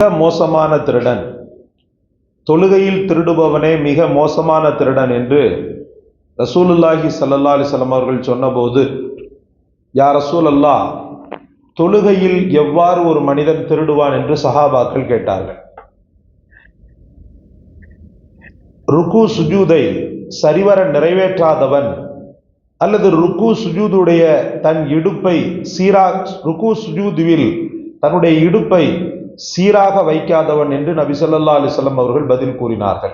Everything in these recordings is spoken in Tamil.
மிக மோசமான திருடன், தொழுகையில் திருடுபவனே மிக மோசமான திருடன் என்று ரசூலுல்லாஹி ஸல்லல்லாஹு அலைஹி வஸல்லம் அவர்கள் சொன்னபோது, யா ரசூலல்லாஹ், தொழுகையில் எவ்வாறு ஒரு மனிதன் திருடுவான் என்று சஹாபாக்கள் கேட்டார்கள். ருக்கு சுஜூதை சரிவர நிறைவேற்றாதவன் அல்லது ருக்கு சுஜூதுடைய தன் இடுப்பை ருக்கு சுஜூதுவில் தன்னுடைய இடுப்பை சீராக வைக்காதவன் என்று நபி ஸல்லல்லாஹு அலைஹி வஸல்லம் அவர்கள் பதில் கூறினார்கள்.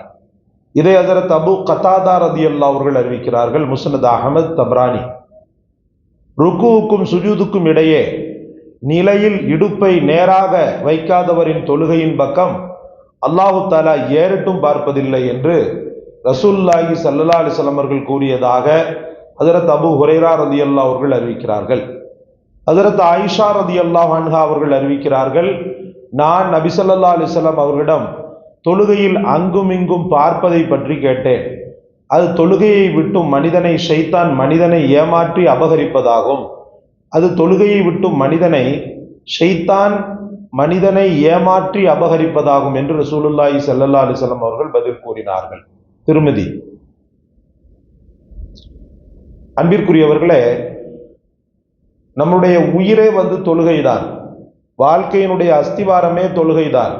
இதை ஹஜ்ரத் அபூ கதாதா ரலியல்லாஹு அவர்கள் அறிவிக்கிறார்கள். முஸ்னத் அஹ்மத், தப்ரானி. ருக்குவுக்கும் சுஜூதுக்கும் இடையே நிலையில் இடுப்பை நேராக வைக்காதவரின் தொழுகையின் பக்கம் அல்லாஹு தஆலா ஏறிட்டும் பார்ப்பதில்லை என்று ரசூலுல்லாஹி ஸல்லல்லாஹு அலைஹி வஸல்லம் அவர்கள் கூறியதாக ஹஜ்ரத் அபூ ஹுரைரா ரலியல்லாஹு அவர்கள் அறிவிக்கிறார்கள். ஹஜ்ரத் ஆயிஷா ரலியல்லாஹு அன்ஹா அவர்கள் அறிவிக்கிறார்கள், நான் நபி ஸல்லல்லாஹு அலைஹி வஸல்லம் அவர்களிடம் தொழுகையில் அங்கும் இங்கும் பார்ப்பதை பற்றி கேட்டேன். அது தொழுகையை விட்டும் மனிதனை ஏமாற்றி அபகரிப்பதாகும். அது தொழுகையை விட்டும் மனிதனை ஏமாற்றி அபகரிப்பதாகும் என்று ரசூலுல்லாஹி ஸல்லல்லாஹு அலைஹி வஸல்லம் அவர்கள் பதில் கூறினார்கள். திருமதி. அன்பிற்குரியவர்களே, நம்முடைய உயிரே தொழுகைதான். வாழ்க்கையினுடைய அஸ்திவாரமே தொழுகைதான்.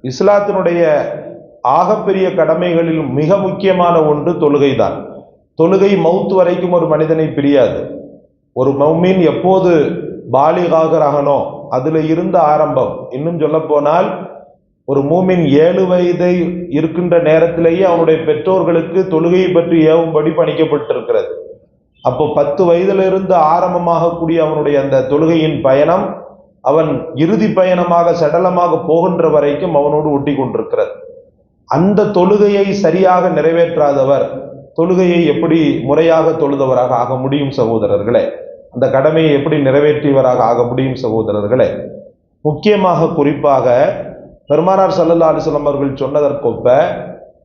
இஸ்லாத்தினுடைய ஆகப்பெரிய கடமைகளில் மிக முக்கியமான ஒன்று தொழுகைதான். தொழுகை மௌத் வரைக்கும் ஒரு மனிதனை பிரியாது. ஒரு மௌமீன் எப்போது பாலிகாகராகனோ அதுல இருந்த ஆரம்பம். இன்னும் சொல்ல போனால், ஒரு மூமின் 7 வயதை இருக்கின்ற நேரத்திலேயே அவனுடைய பெற்றோர்களுக்கு தொழுகையை பற்றி ஏவும்படி பணிக்கப்பட்டிருக்கிறது. அப்போ 10 வயதிலிருந்து ஆரம்பமாக கூடிய அவனுடைய அந்த தொழுகையின் பயணம் அவன் இறுதி பயணமாக சடலமாக போகின்ற வரைக்கும் அவனோடு ஒட்டி கொண்டிருக்கிறது. அந்த தொழுகையை சரியாக நிறைவேற்றாதவர் தொழுகையை எப்படி முறையாக தொழுதவராக ஆக முடியும் சகோதரர்களே? அந்த கடமையை எப்படி நிறைவேற்றியவராக ஆக முடியும் சகோதரர்களே? முக்கியமாக குறிப்பாக பெருமானார் ஸல்லல்லாஹு அலைஹி வஸல்லம் அவர்கள் சொன்னதற்கொப்ப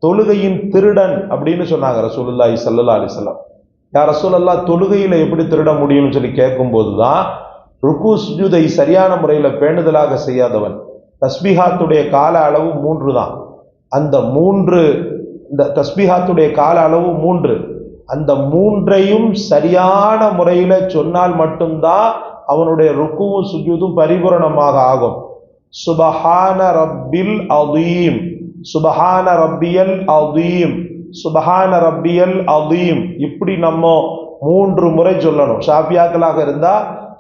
தொழுகையின் திருடன் அப்படின்னு சொன்னாங்க ரசூலுல்லாஹி ஸல்லல்லாஹு அலைஹி வஸல்லம். யா ரசூலல்லாஹ், தொழுகையில எப்படி திருட முடியும்னு சொல்லி கேட்கும் போதுதான், ருக்கு சுஜூதை சரியான முறையில பேணுதலாக செய்யாதவன், தஸ்பீஹாத்துடைய கால அளவு 3 தான். இந்த தஸ்பீஹாத்துடைய கால அளவு 3. அந்த 3ஐயும் சரியான முறையில சொன்னால் மட்டும்தான் அவனுடைய ருக்குவும் சுஜூதும் பரிபூரணமாக ஆகும். சுபஹான ரப்பில் அதீம், சுபஹான ரப்பியல் அதீம், சுபஹான ரப்பியல் அதீம், இப்படி நம்ம 3 முறை சொல்லணும். ஷாஃபியாக்களாக இருந்தா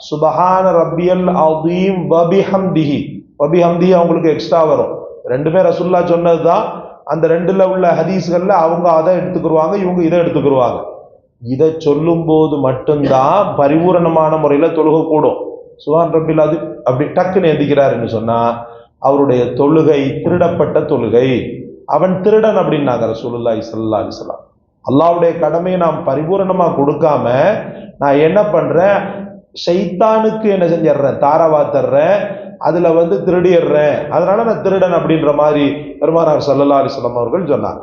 சுபஹான ரப்பியல் அதீம் வபிஹம்திஹி, வபிஹம்திஹி அவங்களுக்கு எக்ஸ்ட்ரா வரும். ரெண்டுமே ரசூலுல்லாஹ் சொன்னதுதான். அந்த 2ல உள்ள ஹதீஸ்கள்ல அவங்க அதை எடுத்துக்கிடுவாங்க, இவங்க இதை எடுத்துக்கிடுவாங்க. இதை சொல்லும் போது மட்டும்தான் பரிபூரணமான முறையில தொழுகை கூடும். சுபஹான் ரப்பில் அது அப்படி டக்குன்னு எந்திக்கிறாருன்னு சொன்னா அவருடைய தொழுகை திருடப்பட்ட தொழுகை. அவன் திருடன் அப்படின்னாங்க ரசூலுல்லாஹி ஸல்லல்லாஹு அலைஹி வஸல்லம். அல்லாஹ்வுடைய கடமையை நாம் பரிபூரணமா கொடுக்காம நான் என்ன பண்றேன், ஷைத்தானுக்கு என்ன செஞ்சிடுறேன், தாராவா தர்றேன், அதுல திருடிடுறேன், அதனால நான் திருடன் அப்படின்ற மாதிரி பெருமானார் ஸல்லல்லாஹு அலைஹி வஸல்லம் அவர்கள் சொன்னாங்க.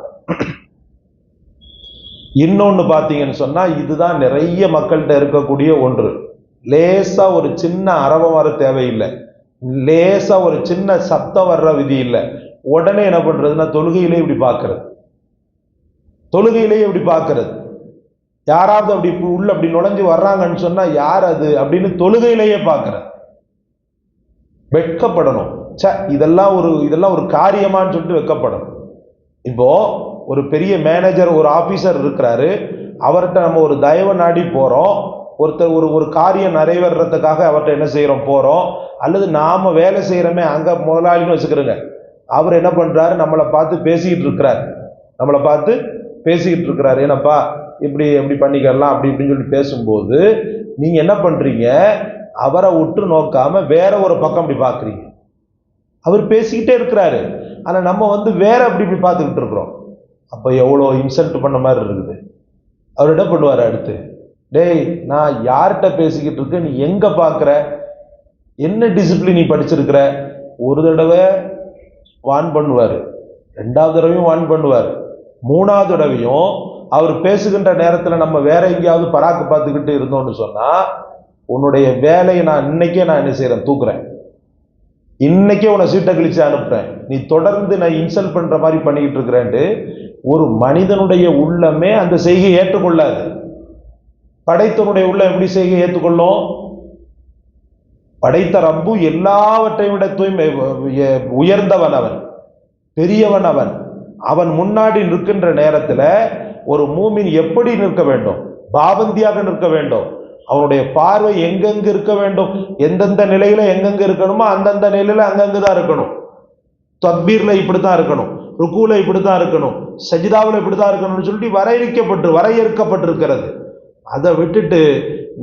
இன்னொன்னு பாத்தீங்கன்னு சொன்னா, இதுதான் நிறைய மக்கள்கிட்ட இருக்கக்கூடிய ஒன்று. லேசா ஒரு சின்ன அரவம் வர தேவையில்லை, லேசா ஒரு சின்ன சத்தம் வர்ற விதி இல்லை, உடனே என்ன பண்றதுன்னா தொழுகையிலே இப்படி பார்க்கறது. யாராவது அப்படி உள்ள அப்படி நுழைஞ்சு வர்றாங்கன்னு சொன்னா யார் அது அப்படின்னு தொழுகையிலேயே பார்க்கறது. வெட்கப்படணும். இதெல்லாம் ஒரு காரியமான்னு சொல்லிட்டு வெட்கப்படணும். இப்போ ஒரு பெரிய மேனேஜர், ஒரு ஆபீசர் இருக்கிறாரு, அவர்கிட்ட நம்ம ஒரு தயவு நாடி போறோம். ஒருத்தர் ஒரு காரியம் நிறைவேறதுக்காக அவர்கிட்ட என்ன செய்யறோம், போறோம். அல்லது நாம வேலை செய்யறோமே அங்க முதலாளின்னு வச்சுக்கிறோங்க, அவர் என்ன பண்றாரு, நம்மளை பார்த்து பேசிக்கிட்டு இருக்கிறாரு. என்னப்பா இப்படி எப்படி பண்ணிக்கலாம் அப்படி இப்படின்னு சொல்லி பேசும்போது நீங்க என்ன பண்றீங்க, அவரை உற்று நோக்காம வேற ஒரு பக்கம் அப்படி பாக்குறீங்க. அவர் பேசிக்கிட்டே இருக்கிறாரு, ஆனா நம்ம வேற அப்படி இப்படி பார்த்துக்கிட்டு இருக்கிறோம். அப்ப எவ்வளவு இன்சல்ட் பண்ண மாதிரி இருக்குது. அவர் என்ன பண்ணுவாரு, அடுத்து, டேய் நான் யார்கிட்ட பேசிக்கிட்டு இருக்க, நீ எங்க பாக்குற, என்ன டிசிப்ளின் நீ படிச்சிருக்கிற? ஒரு தடவை வான் பண்ணுவாரு, 2வது தடவையும் வான் பண்ணுவார், 3வது தடவையும் அவர் பேசுகின்ற நேரத்துல நம்ம வேற எங்கேயாவது பராக்கு பார்த்துக்கிட்டு இருந்தோம்னு சொன்னா உன்னுடைய வேலையை நான் இன்னைக்கே என்ன செய்யறேன், தூக்குறேன். இன்னைக்கே உன்னை சீட்டை கழிச்சு அனுப்புறேன், நீ தொடர்ந்து நான் இன்சல்ட் பண்ற மாதிரி பண்ணிக்கிட்டு இருக்கிறேன்ட்டு ஒரு மனிதனுடைய உள்ளமே அந்த செய்கையை ஏற்றுக்கொள்ளாது. படைத்தவனுடைய உள்ளம் எப்படி செய்கை ஏற்றுக்கொள்ளும்? படைத்த ரப்பு எல்லாவற்றை விட தூய்மை உயர்ந்தவன், அவன் பெரியவன், அவன் முன்னாடி நிற்கின்ற நேரத்துல ஒரு மூமின் எப்படி நிற்க வேண்டும்? பாவந்தியாக நிற்க வேண்டும். அவனுடைய பார்வை எங்கெங்கு இருக்க வேண்டும், எந்தெந்த நிலையில எங்கெங்க இருக்கணுமோ அந்தந்த நிலையில அங்கங்குதான் இருக்கணும். தக்பீர்ல இப்படித்தான் இருக்கணும், ருக்கூல இப்படித்தான் இருக்கணும், சஜிதாவில் இப்படித்தான் இருக்கணும்னு சொல்லிட்டு வரையறுக்கப்பட்டிருக்கிறது. அதை விட்டுட்டு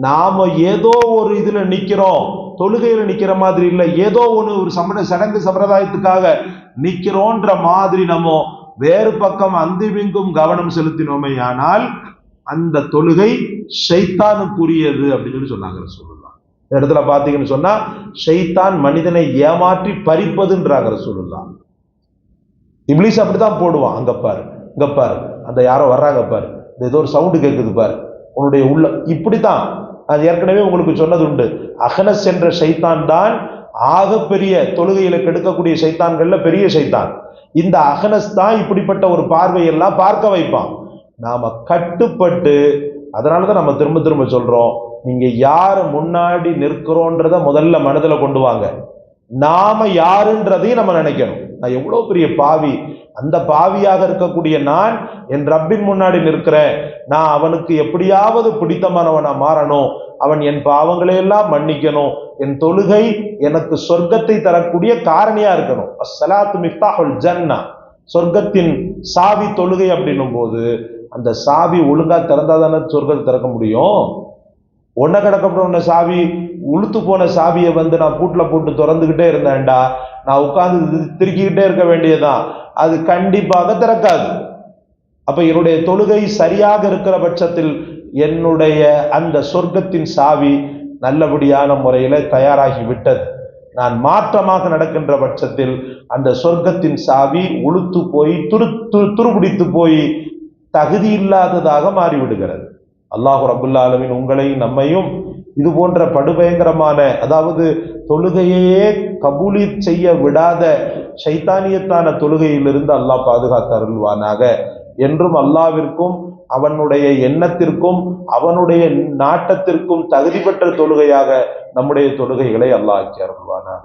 நாம ஏதோ ஒரு இதுல நிக்கிறோம், தொழுகையில நிக்கிற மாதிரி இல்லை, ஏதோ ஒரு சடங்கு சம்பிரதாயத்துக்காக நிக்கிறோன்ற மாதிரி நம்ம வேறு பக்கம் அந்திமிங்கும் கவனம் செலுத்தினோமே ஆனால் அந்த தொழுகை ஷைத்தானுக்குரியது அப்படின்னு சொல்லி சொன்னாங்க ரசூலுல்லாஹ். இந்த இடத்துல பாத்தீங்கன்னு சொன்னா ஷைத்தான் மனிதனை ஏமாற்றி பறிப்பதுன்றாங்க ரசூலுல்லாஹ். இப்லீஸ் அப்படித்தான் போடுவான், அங்க பாரு இங்க பாரு, அந்த யாரோ வர்றாங்க பாரு, ஏதோ ஒரு சவுண்டு கேட்குது பாரு, உன்னுடைய உள்ள இப்படித்தான். அது ஏற்கனவே உங்களுக்கு சொன்னது உண்டு, அகனஸ் என்ற ஷைத்தான் தான் ஆகப்பெரிய தொழுகையில கெடுக்கக்கூடிய ஷைத்தான்கள்ல பெரிய ஷைத்தான். இந்த அகனஸ் தான் இப்படிப்பட்ட ஒரு பார்வையெல்லாம் பார்க்க வைப்பான். நாம கட்டுப்பட்டு, அதனாலதான் நம்ம திரும்ப திரும்ப சொல்றோம், நீங்க யாரு முன்னாடி நிற்கிறோன்றத முதல்ல மனதில் கொண்டு வாங்க. நாம யாருன்றதையும் நம்ம நினைக்கணும். நான் எவ்வளவு பெரிய பாவி, அந்த பாவியாக இருக்கக்கூடிய நான் என் ரப்பின் முன்னாடி நிற்கிறேன், நான் அவனுக்கு எப்படியாவது பிடித்தமானவனா மாறணும், அவன் என் பாவங்களை எல்லாம் மன்னிக்கணும், என் தொழுகை எனக்கு சொர்க்கத்தை தரக்கூடிய காரணியா இருக்கணும். அஸ்ஸலாத்து மிஃப்தாஹுல் ஜன்னா, சொர்க்கத்தின் சாவி தொழுகை அப்படின்னும் போது அந்த சாவி ஒழுங்கா திறந்தாதானே சொர்க்கத்தை திறக்க முடியும். ஒன்ன கிடக்கப்பட்ட சாவி, உளுத்து போன சாவியை நான் பூட்டில் போட்டு திறந்துகிட்டே இருந்தேன்டா, நான் உட்கார்ந்து திருக்கிக்கிட்டே இருக்க வேண்டியதுதான், அது கண்டிப்பாக திறக்காது. அப்ப என்னுடைய தொழுகை சரியாக இருக்கிற பட்சத்தில் என்னுடைய அந்த சொர்க்கத்தின் சாவி நல்லபடியான முறையில தயாராகி விட்டது. நான் மாற்றமாக நடக்கின்ற பட்சத்தில் அந்த சொர்க்கத்தின் சாவி உளுத்து போய் துருபிடித்து போய் தகுதி இல்லாததாக மாறிவிடுகிறது. அல்லாஹு ரப்புல் ஆலமீன் உங்களையும் நம்மையும் இது போன்ற படுபயங்கரமான, அதாவது தொழுகையே கபூலி செய்ய விடாத ஷைத்தானியத்தான தொழுகையிலிருந்து அல்லாஹ் பாதுகாத்து அருள்வானாக. என்றும் அல்லாவிற்கும் அவனுடைய எண்ணத்திற்கும் அவனுடைய நாட்டத்திற்கும் தகுதி பெற்ற தொழுகையாக நம்முடைய தொழுகைகளை அல்லாஹ் ஆக்கி அருள்வானாக.